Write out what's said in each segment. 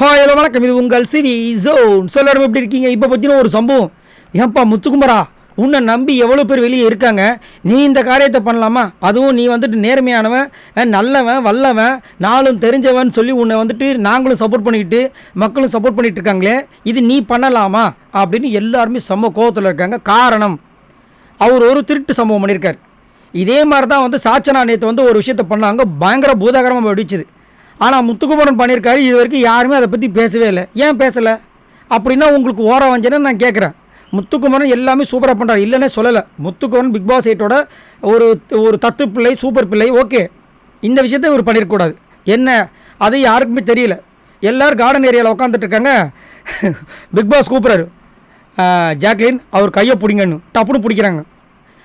Hi hello வணக்கம். இது உங்கள் சிவி ஜோன். எல்லாரும் எப்படி இருக்கீங்க? இப்போ பற்றின ஒரு சம்பவம். ஏன்பா முத்துக்குமரா, உன்னை நம்பி எவ்வளோ பேர் வெளியே இருக்காங்க, நீ இந்த காரியத்தை பண்ணலாமா? அதுவும் நீ வந்துட்டு நேர்மையானவன், நல்லவன், வல்லவன், நாளும் தெரிஞ்சவன் சொல்லி உன்னை வந்துட்டு நாங்களும் சப்போர்ட் பண்ணிக்கிட்டு மக்களும் சப்போர்ட் பண்ணிகிட்டு இருக்காங்களே, இது நீ பண்ணலாமா அப்படின்னு எல்லாருமே செம்ம கோவத்தில் இருக்காங்க. காரணம், அவர் ஒரு திருட்டு சம்பவம் பண்ணியிருக்கார். இதே மாதிரி தான் வந்து சாச்சனா நேற்று வந்து ஒரு விஷயத்த பண்ணாங்க, பயங்கர பூதாகரமாக வெடிச்சுது. ஆனால் முத்துக்குமரன் பண்ணியிருக்காரு. இது வரைக்கும் யாருமே அதை பற்றி பேசவே இல்லை. ஏன் பேசலை அப்படின்னா உங்களுக்கு ஓரம் வஞ்சேன்னு நான் கேட்குறேன். முத்துக்குமரன் எல்லாமே சூப்பராக பண்ணுறாரு, இல்லைன்னே சொல்லலை. முத்துக்குமரன் பிக் பாஸ் 8ஓட ஒரு ஒரு தத்து பிள்ளை, சூப்பர் பிள்ளை, ஓகே. இந்த விஷயத்தை இவர் பண்ணியிருக்கக்கூடாது. என்ன அது யாருக்குமே தெரியல. எல்லோரும் கார்டன் ஏரியாவில் உட்காந்துட்ருக்காங்க. பிக் பாஸ் கூப்பிட்றாரு, ஜாக்லின் அவர் கையை பிடிங்கன்னு டப்புன்னு பிடிக்கிறாங்க.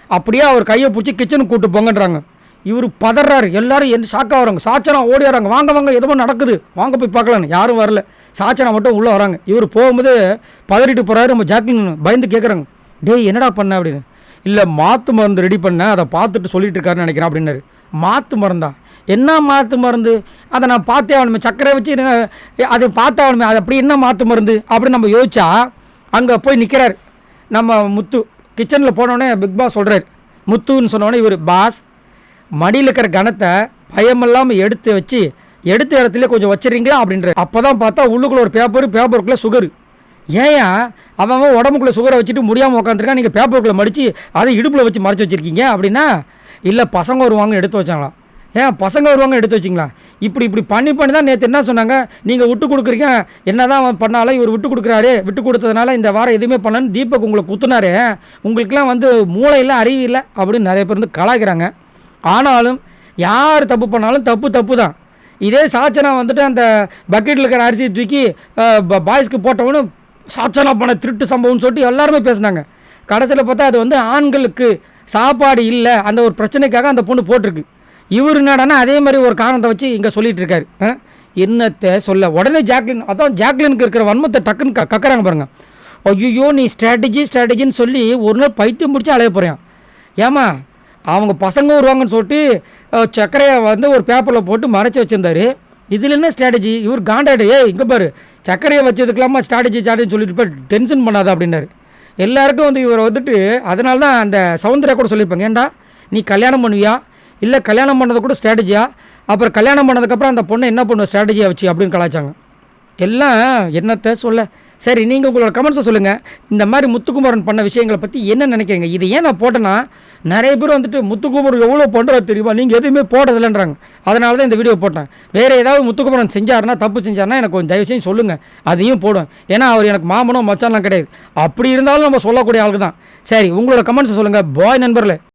அப்படியே அவர் கையை பிடிச்சி கிச்சனுக்கு கூப்பிட்டு போங்கன்றாங்க. இவர் பதறாரு. எல்லோரும் என்ன ஷாக்காக வராங்க. சாச்சனா ஓடி வராங்க, வாங்க வாங்க எதுவும் நடக்குது, வாங்க போய் பார்க்கலான்னு. யாரும் வரல, சாச்சனா மட்டும் உள்ளே வராங்க. இவர் போகும்போது பதறிட்டு போகிறாரு. நம்ம ஜாக்லின் பயந்து கேட்குறாங்க, டேய் என்னடா பண்ண அப்படின்னு. இல்லை மாற்று மருந்து ரெடி பண்ண, அதை பார்த்துட்டு சொல்லிட்டு இருக்காருன்னு நினைக்கிறேன் அப்படின்னாரு. மாற்று மருந்தா? என்ன மாற்று மருந்து? அதை நான் பார்த்தே ஆகணுமே, சர்க்கரை வச்சு அதை பார்த்தாகணுமே, அது அப்படி என்ன மாற்று மருந்து அப்படின்னு நம்ம யோசிச்சா அங்கே போய் நிற்கிறார் நம்ம முத்து. கிச்சனில் போனோடனே பிக் பாஸ் சொல்கிறார், முத்துன்னு சொன்னோடனே இவர், பாஸ் மடியில் இருக்கிற கணத்தை பயமில்லாமல் எடுத்து வச்சு எடுத்த இடத்துல கொஞ்சம் வச்சுறீங்களா அப்படின்ற. அப்போ தான் பார்த்தா உள்ளுக்குள்ளே ஒரு பேப்பருக்குள்ளே சுகரு. ஏன் அவன் உடம்புக்குள்ளே சுகரை வச்சுட்டு முடியாமல் உட்காந்துருக்கான், நீங்கள் பேப்பருக்குள்ளே மடித்து அதை இடுப்பில் வச்சு மறைச்சி வச்சுருக்கீங்க அப்படின்னா. இல்லை பசங்க வருவாங்கன்னு எடுத்து வச்சாங்களாம். ஏன் பசங்க வருவாங்க எடுத்து வச்சிங்களா? இப்படி பண்ணி தான் நேற்று என்ன சொன்னாங்க, நீங்கள் விட்டு கொடுக்குறீங்க, என்ன தான் பண்ணாலும் இவர் விட்டு கொடுக்குறாரு, விட்டு கொடுத்ததுனால இந்த வாரம் எதுவுமே பண்ணலன்னு தீபக் உங்களை குத்துனாரு, உங்களுக்கெல்லாம் வந்து மூளையில் அறிவு இல்லை அப்படின்னு நிறைய பேர் வந்து கலாய்க்கிறாங்க. ஆனாலும் யார் தப்பு பண்ணாலும் தப்பு தான். இதே சாச்சனா வந்துட்டு அந்த பக்கெட்டில் இருக்கிற அரிசியை தூக்கி பாய்ஸ்க்கு போட்டவனு சாச்சனா பண்ண திருட்டு சம்பவம்னு சொல்லிட்டு எல்லாருமே பேசினாங்க. கடைசியில் பார்த்தா அது வந்து ஆண்களுக்கு சாப்பாடு இல்லை, அந்த ஒரு பிரச்சனைக்காக அந்த பொண்ணு போட்டிருக்கு. இவர் என்னடானா அதே மாதிரி ஒரு காரணத்தை வச்சு இங்கே சொல்லிகிட்டு இருக்காரு. என்னத்தை சொல்ல உடனே ஜாக்லின், அதான் ஜாக்லினுக்கு இருக்கிற வன்மத்தை டக்குன்னு கக்குறாங்க பாருங்கள். ஐயோ நீ ஸ்ட்ராட்டஜின்னு சொல்லி ஒரு நாள் பைத்தியம் பிடிச்சி அலைய போகிறேன். ஏமா அவங்க பசங்க வருவாங்கன்னு சொல்லிட்டு சர்க்கரையை வந்து ஒரு பேப்பரில் போட்டு மறைச்சி வச்சுருந்தாரு. இதில் என்ன ஸ்ட்ராட்டஜி? இவர் காண்டாடு, இங்கே பாரு சர்க்கரையை வச்சதுக்கலாமா ஸ்ட்ராட்டஜின்னு சொல்லிட்டு போய் டென்ஷன் பண்ணாத அப்படின்னாரு. எல்லாருக்கும் வந்து இவர் வந்துட்டு அதனால தான் அந்த சௌந்தர்யா கூட சொல்லியிருப்பாங்க, ஏன்டா நீ கல்யாணம் பண்ணுவியா, இல்லை கல்யாணம் பண்ணதை கூட ஸ்ட்ராட்டஜியா, அப்புறம் கல்யாணம் பண்ணதுக்கப்புறம் அந்த பொண்ணை என்ன பண்ணுவ ஸ்ட்ராட்டஜியாக வச்சு அப்படின்னு கலாய்ச்சாங்க. எல்லாம் என்னத்தை சொல்ல. சரி, நீங்கள் உங்களோட கமெண்ட்ஸை சொல்லுங்கள். இந்த மாதிரி முத்துக்குமரன் பண்ண விஷயங்களை பற்றி என்ன நினைக்கிறீங்க? இது ஏன் நான் போட்டேன்னா, நிறைய பேர் வந்துட்டு முத்துக்குமரன் எவ்வளோ பண்ணுறது தெரியுமா, நீங்கள் எதுவுமே போடுறதில்லைன்றாங்க. அதனால தான் இந்த வீடியோ போட்டேன். வேறு ஏதாவது முத்துக்குமரன் செஞ்சாருன்னா, தப்பு செஞ்சாருன்னா எனக்கு கொஞ்சம் தயவு செஞ்சு சொல்லுங்கள், அதையும் போடுவேன். ஏன்னா அவர் எனக்கு மாமனோ மச்சான்லாம் கிடையாது. அப்படி இருந்தாலும் நம்ம சொல்லக்கூடிய ஆளுக்கு தான். சரி, உங்களோட கமெண்ட்ஸை சொல்லுங்கள். பாய் நண்பர்களே.